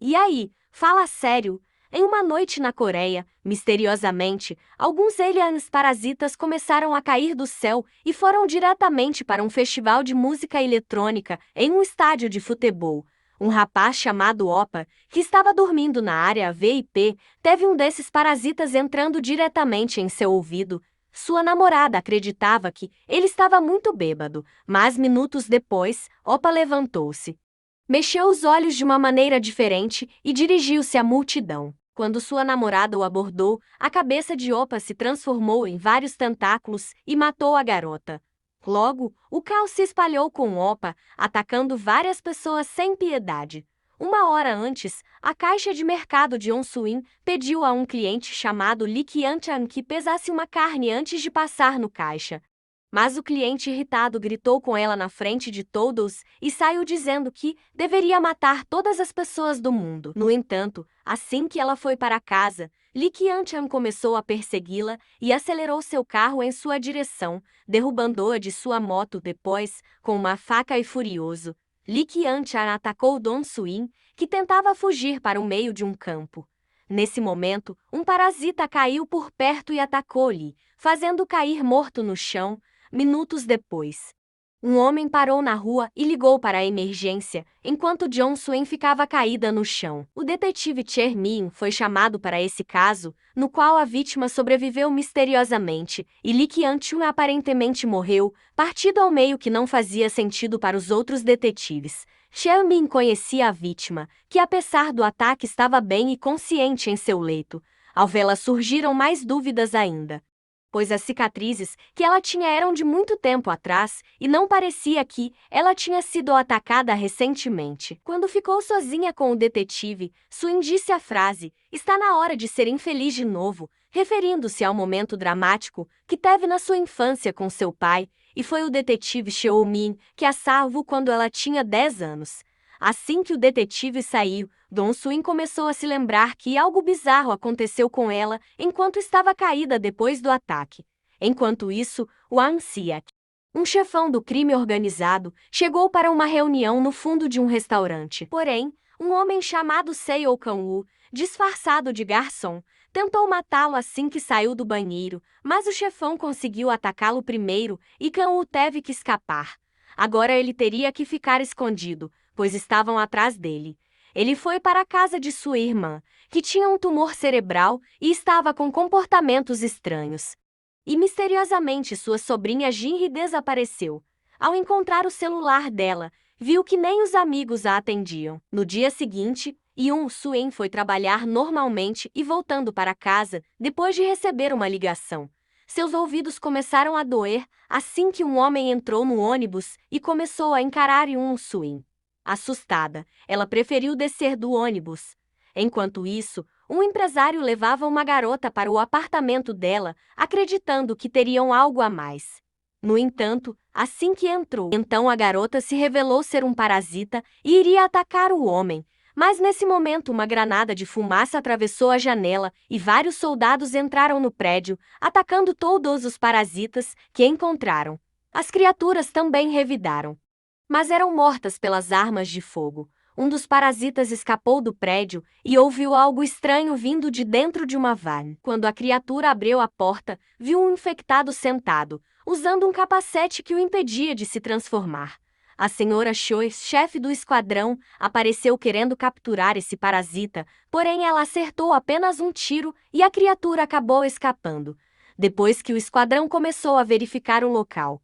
E aí, fala sério. Em uma noite na Coreia, misteriosamente, alguns aliens parasitas começaram a cair do céu e foram diretamente para um festival de música eletrônica em um estádio de futebol. Um rapaz chamado Opa, que estava dormindo na área VIP, teve um desses parasitas entrando diretamente em seu ouvido. Sua namorada acreditava que ele estava muito bêbado, mas minutos depois, Opa levantou-se. Mexeu os olhos de uma maneira diferente e dirigiu-se à multidão. Quando sua namorada o abordou, a cabeça de Opa se transformou em vários tentáculos e matou a garota. Logo, o caos se espalhou com Opa, atacando várias pessoas sem piedade. Uma hora antes, a caixa de mercado de Onsuin pediu a um cliente chamado Lee Kyung-chan que pesasse uma carne antes de passar no caixa. Mas o cliente irritado gritou com ela na frente de todos e saiu dizendo que deveria matar todas as pessoas do mundo. No entanto, assim que ela foi para casa, Lee Kyung-chan começou a persegui-la e acelerou seu carro em sua direção, derrubando-a de sua moto depois, com uma faca e furioso. Lee Kyung-chan atacou Don Suin, que tentava fugir para o meio de um campo. Nesse momento, um parasita caiu por perto e atacou Lee, fazendo cair morto no chão. Minutos depois, um homem parou na rua e ligou para a emergência, enquanto Jong Suen ficava caída no chão. O detetive Chae Min foi chamado para esse caso, no qual a vítima sobreviveu misteriosamente, e Lee Kyung-chun aparentemente morreu, partido ao meio que não fazia sentido para os outros detetives. Chae Min conhecia a vítima, que apesar do ataque estava bem e consciente em seu leito. Ao vê-la surgiram mais dúvidas ainda, pois as cicatrizes que ela tinha eram de muito tempo atrás e não parecia que ela tinha sido atacada recentemente. Quando ficou sozinha com o detetive, Suin disse a frase, "Está na hora de ser infeliz de novo", referindo-se ao momento dramático que teve na sua infância com seu pai, e foi o detetive Sheo Min que a salvou quando ela tinha 10 anos. Assim que o detetive saiu, Don Suin começou a se lembrar que algo bizarro aconteceu com ela enquanto estava caída depois do ataque. Enquanto isso, Wang Xiak, um chefão do crime organizado, chegou para uma reunião no fundo de um restaurante. Porém, um homem chamado Seo Kang-woo, disfarçado de garçom, tentou matá-lo assim que saiu do banheiro, mas o chefão conseguiu atacá-lo primeiro e Kang-woo teve que escapar. Agora ele teria que ficar escondido, pois estavam atrás dele. Ele foi para a casa de sua irmã, que tinha um tumor cerebral e estava com comportamentos estranhos. E misteriosamente sua sobrinha Jinri desapareceu. Ao encontrar o celular dela, viu que nem os amigos a atendiam. No dia seguinte, Yoon Suen foi trabalhar normalmente e voltando para casa, depois de receber uma ligação. Seus ouvidos começaram a doer assim que um homem entrou no ônibus e começou a encarar Yoon Suen. Assustada, ela preferiu descer do ônibus. Enquanto isso, um empresário levava uma garota para o apartamento dela, acreditando que teriam algo a mais. No entanto, assim que entrou, então a garota se revelou ser um parasita e iria atacar o homem. Mas nesse momento uma granada de fumaça atravessou a janela e vários soldados entraram no prédio, atacando todos os parasitas que encontraram. As criaturas também revidaram, mas eram mortas pelas armas de fogo. Um dos parasitas escapou do prédio e ouviu algo estranho vindo de dentro de uma van. Quando a criatura abriu a porta, viu um infectado sentado, usando um capacete que o impedia de se transformar. A senhora Choi, chefe do esquadrão, apareceu querendo capturar esse parasita, porém ela acertou apenas um tiro e a criatura acabou escapando. Depois que o esquadrão começou a verificar o local,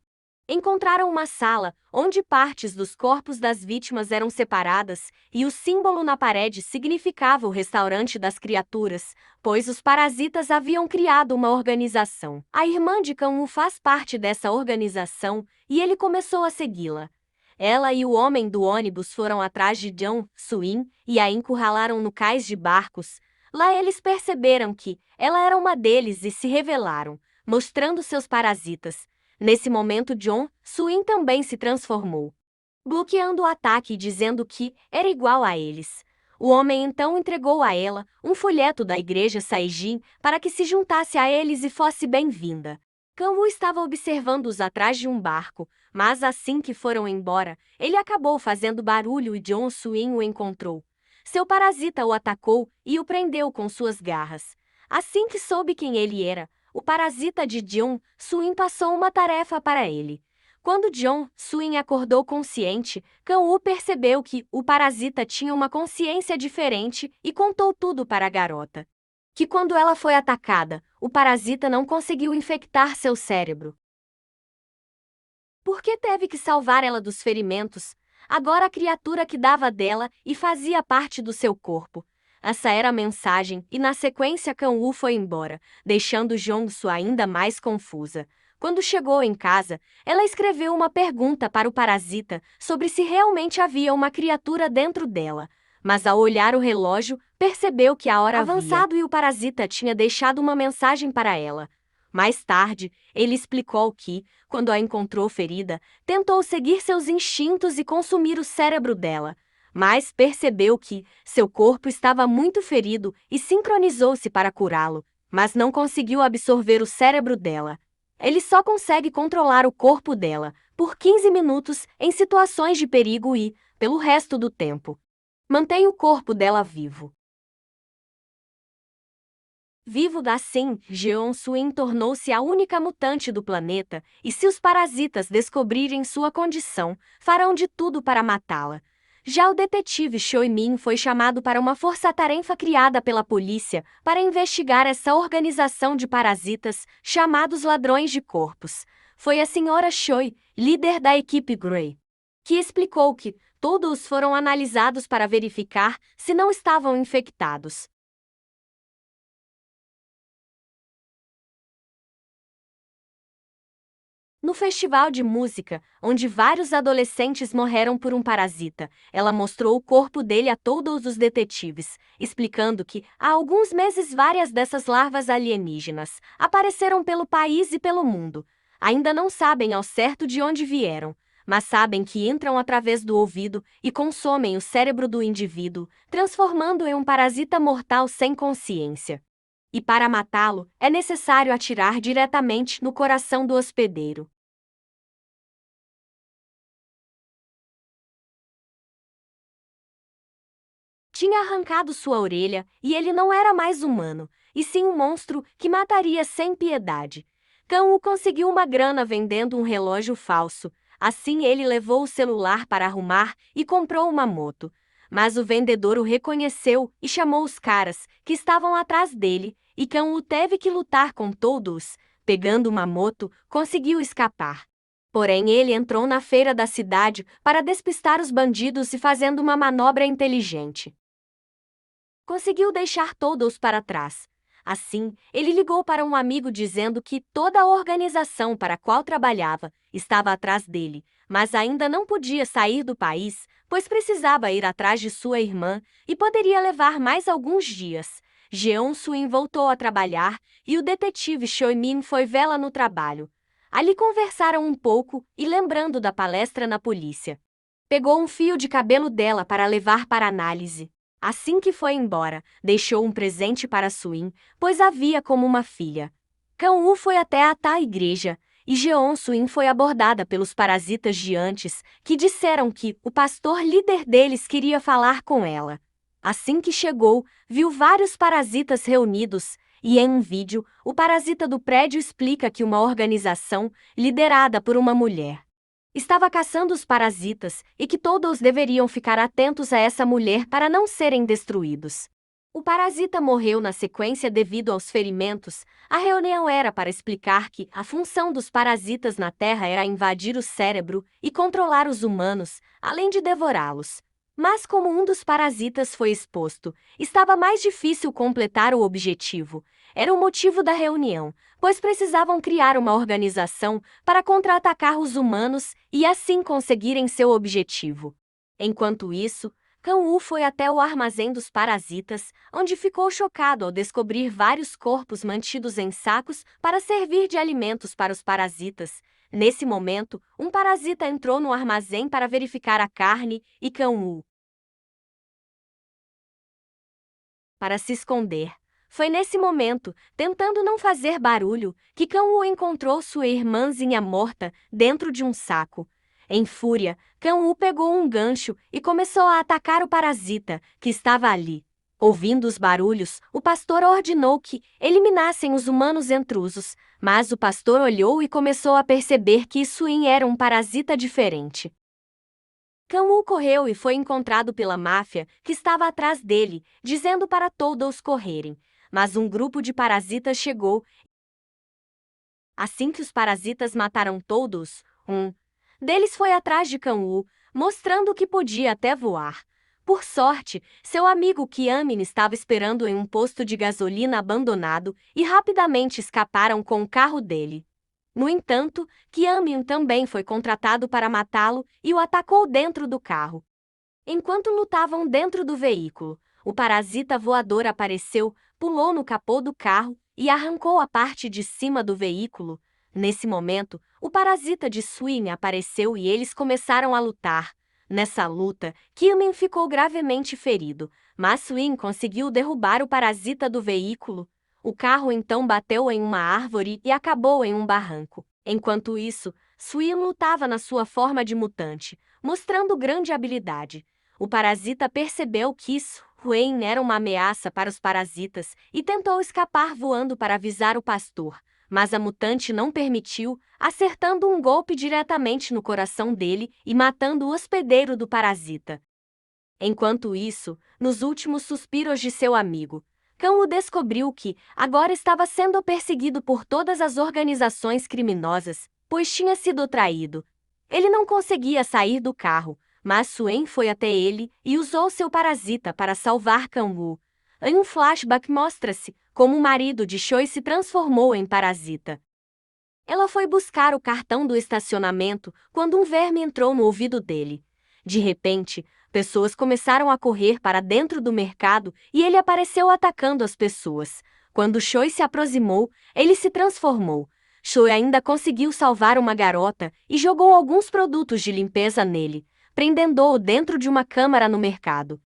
encontraram uma sala, onde partes dos corpos das vítimas eram separadas, e o símbolo na parede significava o restaurante das criaturas, pois os parasitas haviam criado uma organização. A irmã de Kang-woo faz parte dessa organização, e ele começou a segui-la. Ela e o homem do ônibus foram atrás de Jong Suin e a encurralaram no cais de barcos. Lá eles perceberam que ela era uma deles e se rebelaram, mostrando seus parasitas. Nesse momento, Jong Suin também se transformou, bloqueando o ataque e dizendo que era igual a eles. O homem então entregou a ela um folheto da igreja Saijin para que se juntasse a eles e fosse bem-vinda. Kang-woo estava observando-os atrás de um barco, mas assim que foram embora, ele acabou fazendo barulho e Jong Suin o encontrou. seu parasita o atacou e o prendeu com suas garras. Assim que soube quem ele era, o parasita de Jong Suin passou uma tarefa para ele. Quando Jong Suin acordou consciente, Kang-woo percebeu que o parasita tinha uma consciência diferente e contou tudo para a garota. Que quando ela foi atacada, o parasita não conseguiu infectar seu cérebro. Porque teve que salvar ela dos ferimentos. Agora a criatura que dava dela e fazia parte do seu corpo. Essa era a mensagem, e na sequência Kang-woo foi embora, deixando Jong-soo ainda mais confusa. Quando chegou em casa, ela escreveu uma pergunta para o parasita sobre se realmente havia uma criatura dentro dela. Mas ao olhar o relógio, percebeu que a hora avançado e o parasita tinha deixado uma mensagem para ela. Mais tarde, ele explicou que, quando a encontrou ferida, tentou seguir seus instintos e consumir o cérebro dela. Mas percebeu que seu corpo estava muito ferido e sincronizou-se para curá-lo, mas não conseguiu absorver o cérebro dela. Ele só consegue controlar o corpo dela por 15 minutos em situações de perigo e, pelo resto do tempo, mantém o corpo dela vivo. Vivo assim, Jeon Suin tornou-se a única mutante do planeta, e se os parasitas descobrirem sua condição, farão de tudo para matá-la. Já o detetive Choi Min foi chamado para uma força-tarefa criada pela polícia para investigar essa organização de parasitas chamados ladrões de corpos. Foi a senhora Choi, líder da equipe Grey, que explicou que todos foram analisados para verificar se não estavam infectados. No festival de música, onde vários adolescentes morreram por um parasita, ela mostrou o corpo dele a todos os detetives, explicando que, há alguns meses, várias dessas larvas alienígenas apareceram pelo país e pelo mundo. Ainda não sabem ao certo de onde vieram, mas sabem que entram através do ouvido e consomem o cérebro do indivíduo, transformando-o em um parasita mortal sem consciência. E para matá-lo, é necessário atirar diretamente no coração do hospedeiro. Tinha arrancado sua orelha e ele não era mais humano, e sim um monstro que mataria sem piedade. Kang-woo conseguiu uma grana vendendo um relógio falso. Assim ele levou o celular para arrumar e comprou uma moto. Mas o vendedor o reconheceu e chamou os caras que estavam atrás dele, e Kang-woo teve que lutar com todos. Pegando uma moto, conseguiu escapar. Porém, ele entrou na feira da cidade para despistar os bandidos e fazendo uma manobra inteligente. Conseguiu deixar todos para trás. Assim, ele ligou para um amigo dizendo que toda a organização para a qual trabalhava estava atrás dele, mas ainda não podia sair do país, pois precisava ir atrás de sua irmã e poderia levar mais alguns dias. Jeon Suin voltou a trabalhar e o detetive Choi Min foi vê-la no trabalho. Ali conversaram um pouco e lembrando da palestra na polícia. Pegou um fio de cabelo dela para levar para análise. Assim que foi embora, deixou um presente para Suin, pois a via como uma filha. Kang-woo foi até a igreja, e Jeon Suin foi abordada pelos parasitas de antes, que disseram que o pastor líder deles queria falar com ela. Assim que chegou, viu vários parasitas reunidos, e em um vídeo, o parasita do prédio explica que uma organização, liderada por uma mulher, estava caçando os parasitas e que todos deveriam ficar atentos a essa mulher para não serem destruídos. O parasita morreu na sequência devido aos ferimentos. A reunião era para explicar que a função dos parasitas na Terra era invadir o cérebro e controlar os humanos, além de devorá-los. Mas como um dos parasitas foi exposto, estava mais difícil completar o objetivo. Era o motivo da reunião, pois precisavam criar uma organização para contra-atacar os humanos e assim conseguirem seu objetivo. Enquanto isso, Kang-woo foi até o armazém dos parasitas, onde ficou chocado ao descobrir vários corpos mantidos em sacos para servir de alimentos para os parasitas. Nesse momento, um parasita entrou no armazém para verificar a carne e Kang-woo, para se esconder. Foi nesse momento, tentando não fazer barulho, que Kang-woo encontrou sua irmãzinha morta dentro de um saco. Em fúria, Kang-woo pegou um gancho e começou a atacar o parasita, que estava ali. Ouvindo os barulhos, o pastor ordenou que eliminassem os humanos intrusos, mas o pastor olhou e começou a perceber que Suin era um parasita diferente. Kang-woo correu e foi encontrado pela máfia, que estava atrás dele, dizendo para todos correrem. Mas um grupo de parasitas chegou. Assim que os parasitas mataram todos, um deles foi atrás de Kang-woo, mostrando que podia até voar. Por sorte, seu amigo Kiamin estava esperando em um posto de gasolina abandonado e rapidamente escaparam com o carro dele. No entanto, Kiamin também foi contratado para matá-lo e o atacou dentro do carro. Enquanto lutavam dentro do veículo, o parasita voador apareceu, pulou no capô do carro e arrancou a parte de cima do veículo. Nesse momento, o parasita de Suin apareceu e eles começaram a lutar. Nessa luta, Kiamin ficou gravemente ferido, mas Suin conseguiu derrubar o parasita do veículo. O carro então bateu em uma árvore e acabou em um barranco. Enquanto isso, Suin lutava na sua forma de mutante, mostrando grande habilidade. O parasita percebeu que Suin era uma ameaça para os parasitas e tentou escapar voando para avisar o pastor, mas a mutante não permitiu, acertando um golpe diretamente no coração dele e matando o hospedeiro do parasita. Enquanto isso, nos últimos suspiros de seu amigo, Kang-woo descobriu que agora estava sendo perseguido por todas as organizações criminosas, pois tinha sido traído. Ele não conseguia sair do carro, mas Suen foi até ele e usou seu parasita para salvar Kang-woo. Em um flashback mostra-se como o marido de Choi se transformou em parasita. Ela foi buscar o cartão do estacionamento quando um verme entrou no ouvido dele. De repente, pessoas começaram a correr para dentro do mercado e ele apareceu atacando as pessoas. Quando Choi se aproximou, ele se transformou. Choi ainda conseguiu salvar uma garota e jogou alguns produtos de limpeza nele, prendendo-o dentro de uma câmara no mercado.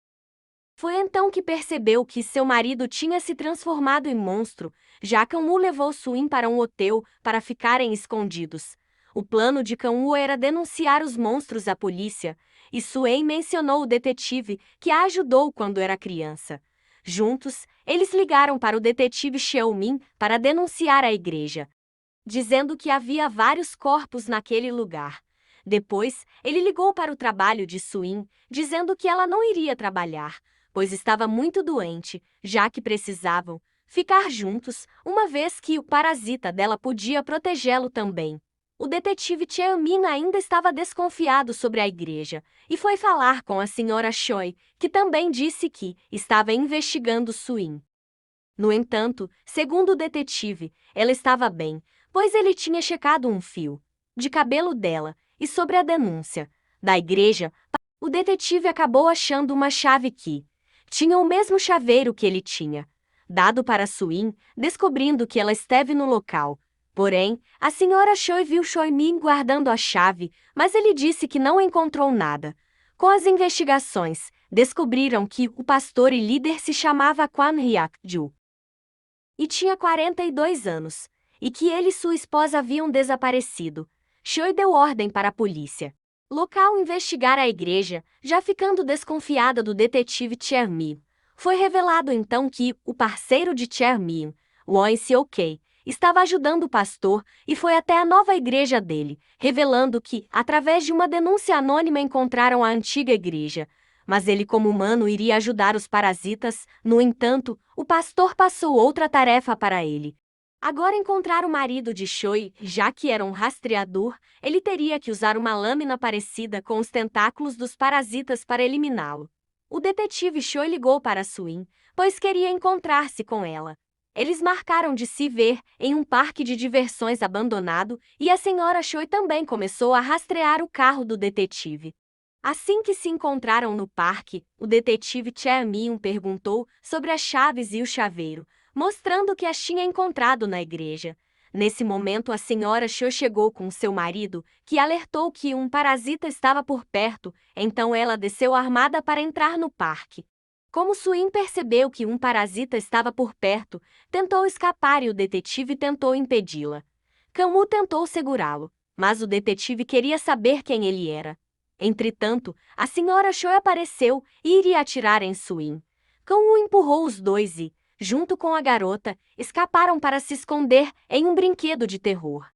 Foi então que percebeu que seu marido tinha se transformado em monstro, já que Kang-woo levou Suin para um hotel para ficarem escondidos. O plano de Kang-woo era denunciar os monstros à polícia, e Suin mencionou o detetive que a ajudou quando era criança. Juntos, eles ligaram para o detetive Xiaomin para denunciar a igreja, dizendo que havia vários corpos naquele lugar. Depois, ele ligou para o trabalho de Suin, dizendo que ela não iria trabalhar, pois estava muito doente, já que precisavam ficar juntos, uma vez que o parasita dela podia protegê-lo também. O detetive Cheon-min ainda estava desconfiado sobre a igreja e foi falar com a senhora Choi, que também disse que estava investigando Suin. No entanto, segundo o detetive, ela estava bem, pois ele tinha checado um fio de cabelo dela e sobre a denúncia da igreja, o detetive acabou achando uma chave que tinha o mesmo chaveiro que ele tinha dado para Suin, descobrindo que ela esteve no local. Porém, a senhora Choi viu Choi-min guardando a chave, mas ele disse que não encontrou nada. Com as investigações, descobriram que o pastor e líder se chamava Kwan Hyuk-ju e tinha 42 anos, e que ele e sua esposa haviam desaparecido. Choi deu ordem para a polícia local investigar a igreja, já ficando desconfiada do detetive Cheon-min. Foi revelado então que o parceiro de Cheon-min, Won Seok, estava ajudando o pastor e foi até a nova igreja dele, revelando que, através de uma denúncia anônima, encontraram a antiga igreja. Mas ele, como humano, iria ajudar os parasitas. No entanto, o pastor passou outra tarefa para ele. Agora encontrar o marido de Choi, já que era um rastreador, ele teria que usar uma lâmina parecida com os tentáculos dos parasitas para eliminá-lo. O detetive Choi ligou para Suin, pois queria encontrar-se com ela. Eles marcaram de se ver em um parque de diversões abandonado e a senhora Choi também começou a rastrear o carro do detetive. Assim que se encontraram no parque, o detetive Cheon-min perguntou sobre as chaves e o chaveiro, mostrando que as tinha encontrado na igreja. Nesse momento, a senhora Choi chegou com seu marido, que alertou que um parasita estava por perto, então ela desceu armada para entrar no parque. Como Suin percebeu que um parasita estava por perto, tentou escapar e o detetive tentou impedi-la. Kang-woo tentou segurá-lo, mas o detetive queria saber quem ele era. Entretanto, a senhora Choi apareceu e iria atirar em Suin. Kang-woo empurrou os dois e, junto com a garota, escaparam para se esconder em um brinquedo de terror.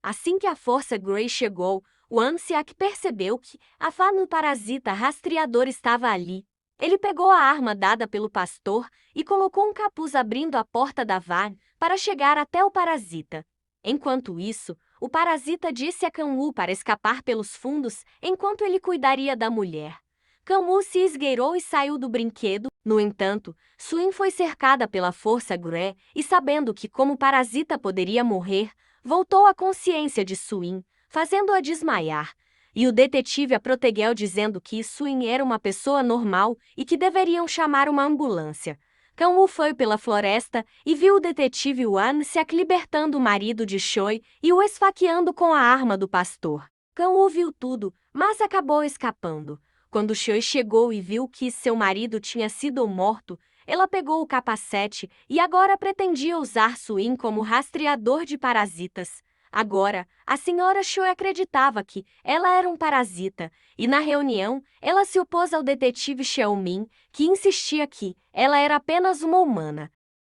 Assim que a Força Grey chegou, o Ansiak percebeu que a Fano parasita rastreador estava ali. Ele pegou a arma dada pelo pastor e colocou um capuz abrindo a porta da van para chegar até o parasita. Enquanto isso, o parasita disse a Kang-woo para escapar pelos fundos enquanto ele cuidaria da mulher. Kang-woo se esgueirou e saiu do brinquedo. No entanto, Suin foi cercada pela Força Grey e, sabendo que como parasita poderia morrer, voltou à consciência de Suin, fazendo-a desmaiar, e o detetive a protegeu dizendo que Suin era uma pessoa normal e que deveriam chamar uma ambulância. Kang-woo foi pela floresta e viu o detetive Wan-seak libertando o marido de Choi e o esfaqueando com a arma do pastor. Kang-woo viu tudo, mas acabou escapando. Quando Choi chegou e viu que seu marido tinha sido morto, ela pegou o capacete e agora pretendia usar Suin como rastreador de parasitas. Agora, a senhora Choi acreditava que ela era um parasita, e na reunião, ela se opôs ao detetive Xiaomin, que insistia que ela era apenas uma humana.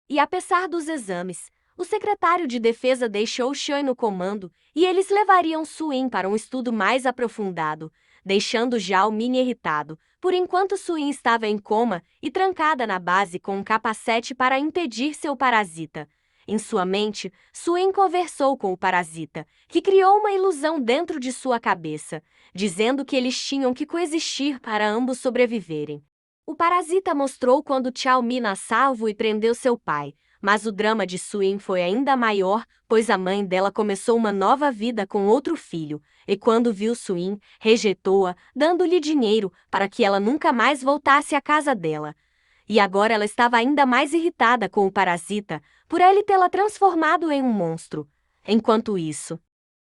E apesar dos exames, o secretário de defesa deixou Choi no comando e eles levariam Suin para um estudo mais aprofundado, deixando Zhao Min irritado. Por enquanto Suin estava em coma e trancada na base com um capacete para impedir seu parasita. Em sua mente, Suin conversou com o parasita, que criou uma ilusão dentro de sua cabeça, dizendo que eles tinham que coexistir para ambos sobreviverem. O parasita mostrou quando Chao Min a salvo e prendeu seu pai, mas o drama de Suin foi ainda maior, pois a mãe dela começou uma nova vida com outro filho, e quando viu Suin, rejeitou-a, dando-lhe dinheiro para que ela nunca mais voltasse à casa dela. E agora ela estava ainda mais irritada com o parasita, por ele tê-la transformado em um monstro. Enquanto isso,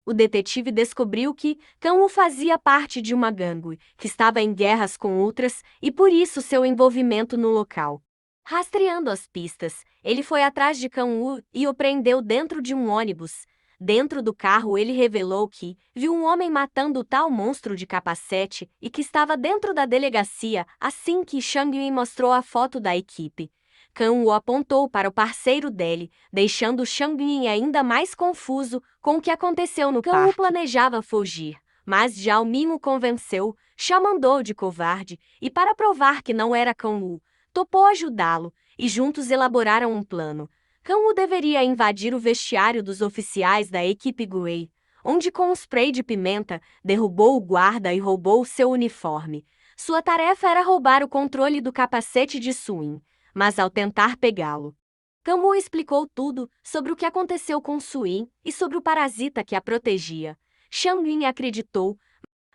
o detetive descobriu que Kang-woo fazia parte de uma gangue, que estava em guerras com outras, e por isso seu envolvimento no local. Rastreando as pistas, ele foi atrás de Kang-woo e o prendeu dentro de um ônibus. Dentro do carro ele revelou que viu um homem matando o tal monstro de capacete e que estava dentro da delegacia assim que Shang Yun mostrou a foto da equipe. Kang-woo apontou para o parceiro dele, deixando Shang Yun ainda mais confuso com o que aconteceu no parque. Kang-woo planejava fugir, mas Zhao Min o convenceu, chamando-o de covarde, e para provar que não era Kang-woo, topou ajudá-lo, e juntos elaboraram um plano. Kang-woo deveria invadir o vestiário dos oficiais da equipe Grey, onde com um spray de pimenta, derrubou o guarda e roubou seu uniforme. Sua tarefa era roubar o controle do capacete de Suin, mas ao tentar pegá-lo, Kang-woo explicou tudo sobre o que aconteceu com Suin e sobre o parasita que a protegia. Shang Yun acreditou,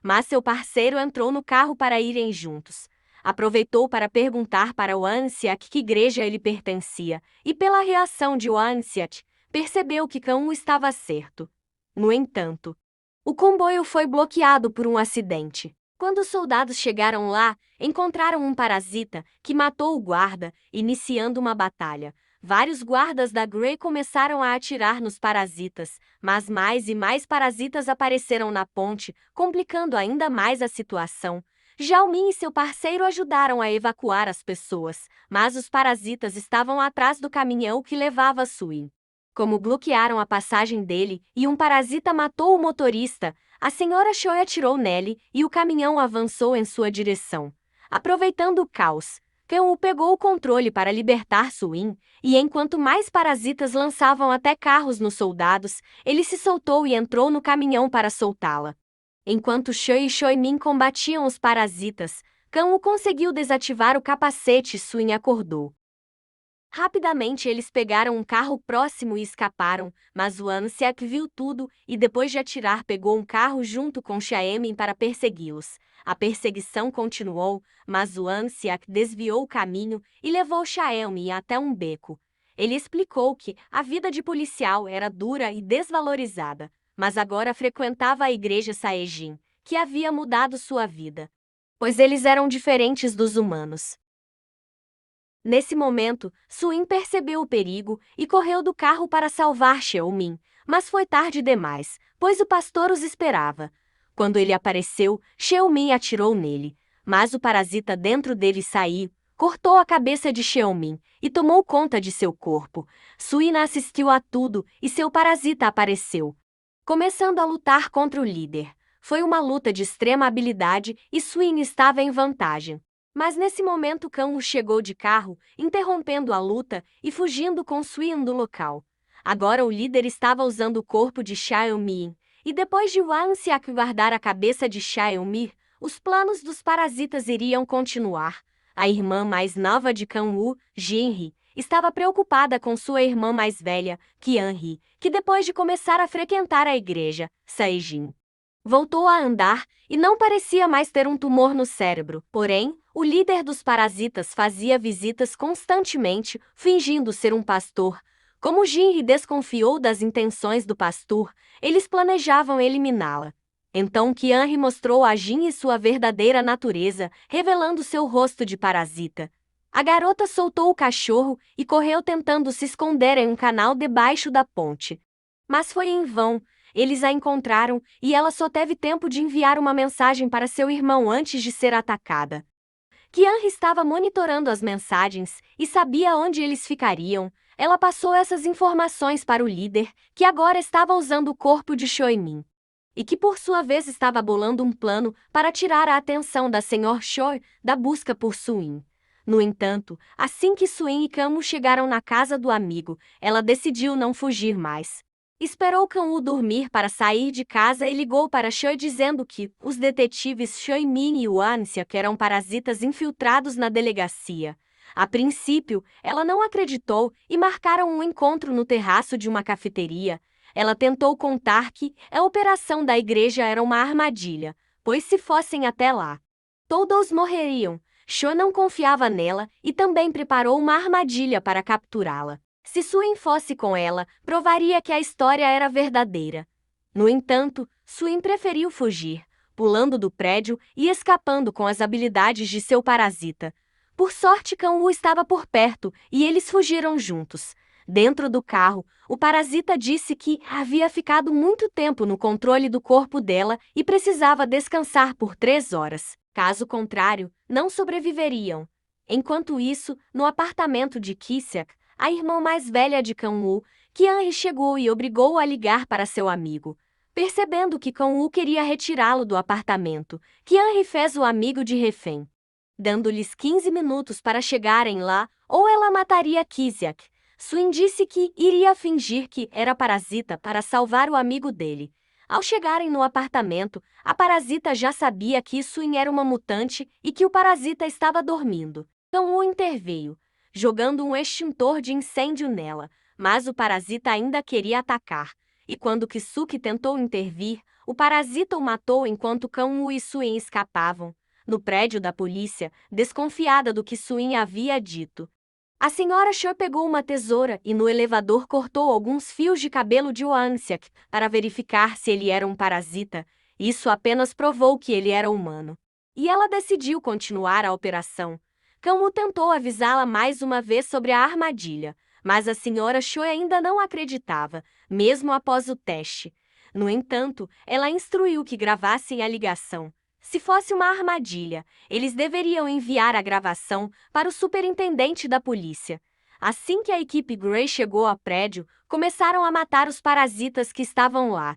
mas seu parceiro entrou no carro para irem juntos. Aproveitou para perguntar para Wan-seak que igreja ele pertencia, e pela reação de Wan-seak, percebeu que Kang-woo estava certo. No entanto, o comboio foi bloqueado por um acidente. Quando os soldados chegaram lá, encontraram um parasita que matou o guarda, iniciando uma batalha. Vários guardas da Grey começaram a atirar nos parasitas, mas mais e mais parasitas apareceram na ponte, complicando ainda mais a situação. Zhao Min e seu parceiro ajudaram a evacuar as pessoas, mas os parasitas estavam atrás do caminhão que levava Suin. Como bloquearam a passagem dele e um parasita matou o motorista, a senhora Choi atirou nele e o caminhão avançou em sua direção. Aproveitando o caos, Kang-woo pegou o controle para libertar Suin, e enquanto mais parasitas lançavam até carros nos soldados, ele se soltou e entrou no caminhão para soltá-la. Enquanto Choi e Choi Min combatiam os parasitas, Kang-woo conseguiu desativar o capacete e Suin acordou. Rapidamente eles pegaram um carro próximo e escaparam, mas Wan-seak viu tudo e depois de atirar pegou um carro junto com Xiaomin para persegui-los. A perseguição continuou, mas Wan-seak desviou o caminho e levou Xiaomin até um beco. Ele explicou que a vida de policial era dura e desvalorizada, mas agora frequentava a igreja Saejin, que havia mudado sua vida, pois eles eram diferentes dos humanos. Nesse momento, Suin percebeu o perigo e correu do carro para salvar Xiaomin, Mas foi tarde demais, pois o pastor os esperava. Quando ele apareceu, Xiaomin atirou nele, mas o parasita dentro dele saiu, cortou a cabeça de Xiaomin e tomou conta de seu corpo. Suina assistiu a tudo e seu parasita apareceu, começando a lutar contra o líder. Foi uma luta de extrema habilidade e Suina estava em vantagem. Mas nesse momento Kang Wu chegou de carro, interrompendo a luta e fugindo com Suina do local. Agora o líder estava usando o corpo de Xiaomin, e depois de Wang Xiaq guardar a cabeça de Xiaomin, os planos dos parasitas iriam continuar. A irmã mais nova de Kang Wu, Jinri, estava preocupada com sua irmã mais velha, Qianri, que depois de começar a frequentar a igreja, Saijin, voltou a andar e não parecia mais ter um tumor no cérebro. Porém, o líder dos parasitas fazia visitas constantemente, fingindo ser um pastor. Como Jinri desconfiou das intenções do pastor, eles planejavam eliminá-la. Então Qianri mostrou a Jin sua verdadeira natureza, revelando seu rosto de parasita. A garota soltou o cachorro e correu tentando se esconder em um canal debaixo da ponte. Mas foi em vão. Eles a encontraram e ela só teve tempo de enviar uma mensagem para seu irmão antes de ser atacada. Qianri estava monitorando as mensagens e sabia onde eles ficariam. Ela passou essas informações para o líder, que agora estava usando o corpo de Xiaomin, e que por sua vez estava bolando um plano para tirar a atenção da Sr. Choi da busca por Suin. No entanto, assim que Suin e Kang Wu chegaram na casa do amigo, ela decidiu não fugir mais. Esperou Kang Wu dormir para sair de casa e ligou para Choi dizendo que os detetives Xiaomin e Wang Xiaq eram parasitas infiltrados na delegacia. A princípio, ela não acreditou e marcaram um encontro no terraço de uma cafeteria. Ela tentou contar que a operação da igreja era uma armadilha, pois se fossem até lá, todos morreriam. Choi não confiava nela e também preparou uma armadilha para capturá-la. Se Suin fosse com ela, provaria que a história era verdadeira. No entanto, Suin preferiu fugir, pulando do prédio e escapando com as habilidades de seu parasita. Por sorte, Kang Wu estava por perto e eles fugiram juntos. Dentro do carro, o parasita disse que havia ficado muito tempo no controle do corpo dela e precisava descansar por 3 horas. Caso contrário, não sobreviveriam. Enquanto isso, no apartamento de Ki-seok, a irmã mais velha de Kang Wu, Qianri chegou e obrigou-o a ligar para seu amigo. Percebendo que Kang Wu queria retirá-lo do apartamento, Qianri fez o amigo de refém, dando-lhes 15 minutos para chegarem lá, ou ela mataria Ki-seok. Suin disse que iria fingir que era parasita para salvar o amigo dele. Ao chegarem no apartamento, a parasita já sabia que Suin era uma mutante e que o parasita estava dormindo. Kang Wu interveio, jogando um extintor de incêndio nela, mas o parasita ainda queria atacar. E quando Kisuke tentou intervir, o parasita o matou enquanto Kang Wu e Suin escapavam. No prédio da polícia, desconfiada do que Suin havia dito, a senhora Choi pegou uma tesoura e no elevador cortou alguns fios de cabelo de Wang Xiaq para verificar se ele era um parasita. Isso apenas provou que ele era humano. E ela decidiu continuar a operação. Kang Wu tentou avisá-la mais uma vez sobre a armadilha, mas a senhora Choi ainda não acreditava, mesmo após o teste. No entanto, ela instruiu que gravassem a ligação. Se fosse uma armadilha, eles deveriam enviar a gravação para o superintendente da polícia. Assim que a equipe Grey chegou ao prédio, começaram a matar os parasitas que estavam lá.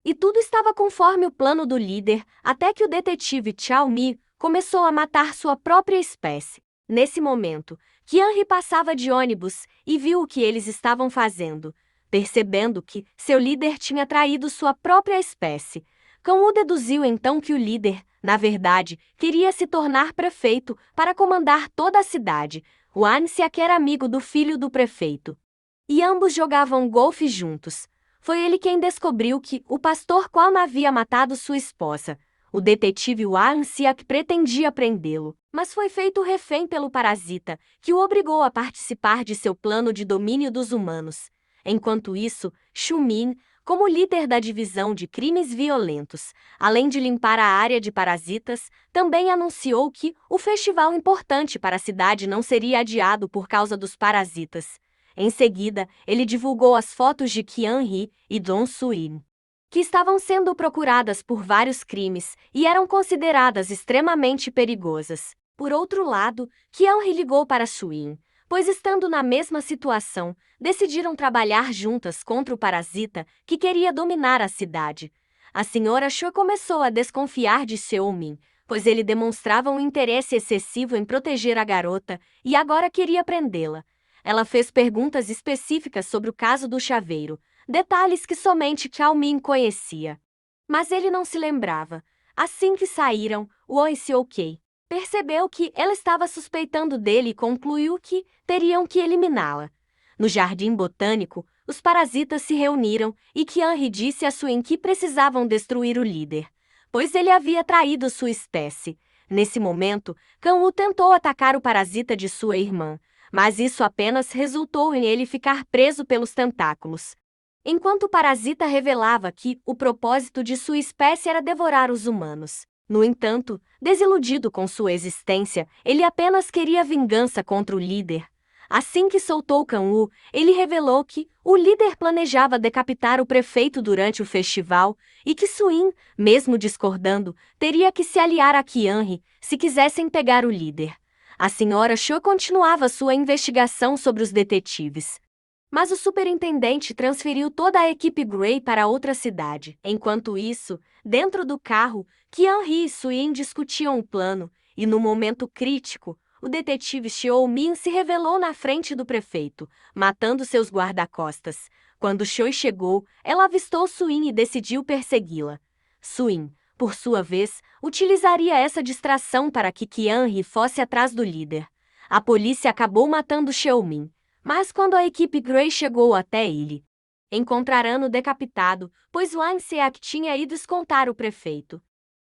E tudo estava conforme o plano do líder, até que o detetive Chao Mi começou a matar sua própria espécie. Nesse momento, Qianri passava de ônibus e viu o que eles estavam fazendo. Percebendo que seu líder tinha traído sua própria espécie, Kang Wu deduziu então que o líder, na verdade, queria se tornar prefeito para comandar toda a cidade. Wang Xiaq era amigo do filho do prefeito, e ambos jogavam golfe juntos. Foi ele quem descobriu que o pastor Kwon havia matado sua esposa. O detetive Wang Xiaq pretendia prendê-lo, mas foi feito refém pelo parasita, que o obrigou a participar de seu plano de domínio dos humanos. Enquanto isso, Xiaomin, como líder da divisão de crimes violentos, além de limpar a área de parasitas, também anunciou que o festival importante para a cidade não seria adiado por causa dos parasitas. Em seguida, ele divulgou as fotos de Kyung-hee e Dong Soo-in, que estavam sendo procuradas por vários crimes e eram consideradas extremamente perigosas. Por outro lado, Kyung-hee ligou para Soo-in, pois estando na mesma situação, decidiram trabalhar juntas contra o parasita que queria dominar a cidade. A senhora Cho começou a desconfiar de Seo-min, pois ele demonstrava um interesse excessivo em proteger a garota e agora queria prendê-la. Ela fez perguntas específicas sobre o caso do chaveiro, detalhes que somente Kyung-min conhecia. Mas ele não se lembrava. Assim que saíram, Won Seok percebeu que ela estava suspeitando dele e concluiu que teriam que eliminá-la. No jardim botânico, os parasitas se reuniram e Kyung-hee disse a Soo-in que precisavam destruir o líder, pois ele havia traído sua espécie. Nesse momento, Kang-woo tentou atacar o parasita de sua irmã, mas isso apenas resultou em ele ficar preso pelos tentáculos. Enquanto o parasita revelava que o propósito de sua espécie era devorar os humanos. No entanto, desiludido com sua existência, ele apenas queria vingança contra o líder. Assim que soltou Kang-woo, ele revelou que o líder planejava decapitar o prefeito durante o festival e que Soo-in, mesmo discordando, teria que se aliar a Kyung-hee se quisessem pegar o líder. A senhora Cho continuava sua investigação sobre os detetives. Mas o superintendente transferiu toda a equipe Grey para outra cidade. Enquanto isso, dentro do carro, Kyung-hee e Soo-in discutiam o plano, e no momento crítico, o detetive Seo-min se revelou na frente do prefeito, matando seus guarda-costas. Quando Choi chegou, ela avistou Soo-in e decidiu persegui-la. Soo-in, por sua vez, utilizaria essa distração para que Kyung-hee fosse atrás do líder. A polícia acabou matando Seo-min. Mas quando a equipe Grey chegou até ele, encontraram-no decapitado, pois Won Seok tinha ido escoltar o prefeito.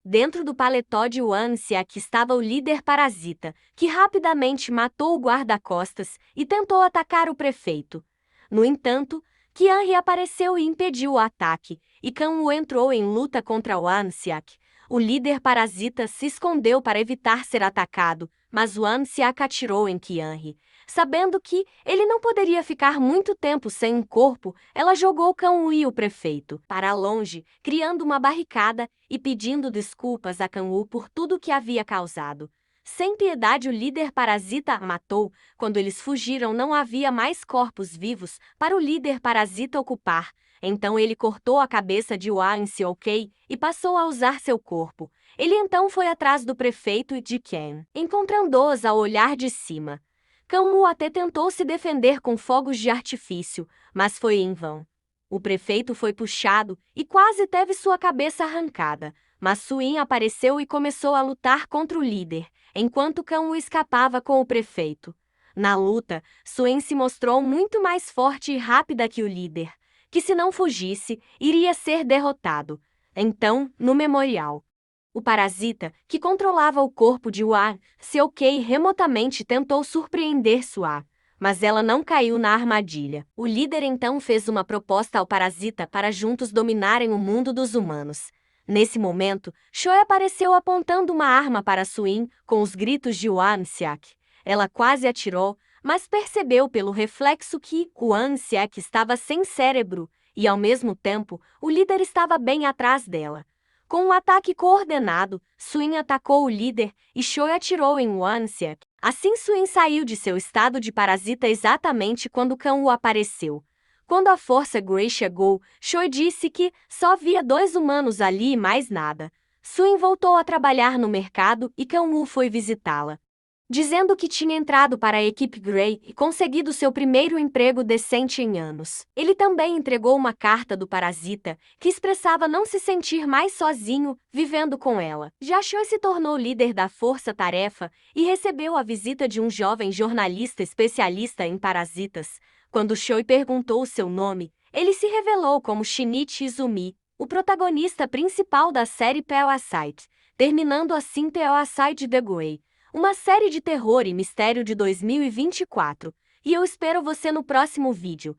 Dentro do paletó de Won Seok estava o líder parasita, que rapidamente matou o guarda-costas e tentou atacar o prefeito. No entanto, Kyung-hee apareceu e impediu o ataque, e Kang-woo entrou em luta contra Won Seok. O líder parasita se escondeu para evitar ser atacado, mas Won Seok atirou em Kyung-hee. Sabendo que ele não poderia ficar muito tempo sem um corpo, ela jogou Kang-woo e o prefeito para longe, criando uma barricada e pedindo desculpas a Kang-woo por tudo que havia causado. Sem piedade, o líder parasita a matou. Quando eles fugiram, não havia mais corpos vivos para o líder parasita ocupar. Então ele cortou a cabeça de Won Seok e passou a usar seu corpo. Ele então foi atrás do prefeito e de Ken, encontrando-os ao olhar de cima. Kang-woo até tentou se defender com fogos de artifício, mas foi em vão. O prefeito foi puxado e quase teve sua cabeça arrancada, mas Soo-in apareceu e começou a lutar contra o líder, enquanto Kang-woo escapava com o prefeito. Na luta, Soo-in se mostrou muito mais forte e rápida que o líder, que se não fugisse, iria ser derrotado. Então, no memorial, o parasita, que controlava o corpo de Won Seok remotamente tentou surpreender Soo-ah, mas ela não caiu na armadilha. O líder então fez uma proposta ao parasita para juntos dominarem o mundo dos humanos. Nesse momento, Choi apareceu apontando uma arma para Soo-in com os gritos de Won Seok. Ela quase atirou, mas percebeu pelo reflexo que Won Seok estava sem cérebro e, ao mesmo tempo, o líder estava bem atrás dela. Com um ataque coordenado, Soo-in atacou o líder e Choi atirou em Won Seok. Assim, Soo-in saiu de seu estado de parasita exatamente quando Kang-woo apareceu. Quando a força Grey chegou, Choi disse que só via 2 humanos ali e mais nada. Soo-in voltou a trabalhar no mercado e Kang-woo foi visitá-la, dizendo que tinha entrado para a equipe Grey e conseguido seu primeiro emprego decente em anos. Ele também entregou uma carta do parasita, que expressava não se sentir mais sozinho, vivendo com ela. Já Choi se tornou líder da força-tarefa e recebeu a visita de um jovem jornalista especialista em parasitas. Quando Choi perguntou seu nome, ele se revelou como Shinichi Izumi, o protagonista principal da série Parasite, terminando assim Parasite The Grey, uma série de terror e mistério de 2024. E eu espero você no próximo vídeo.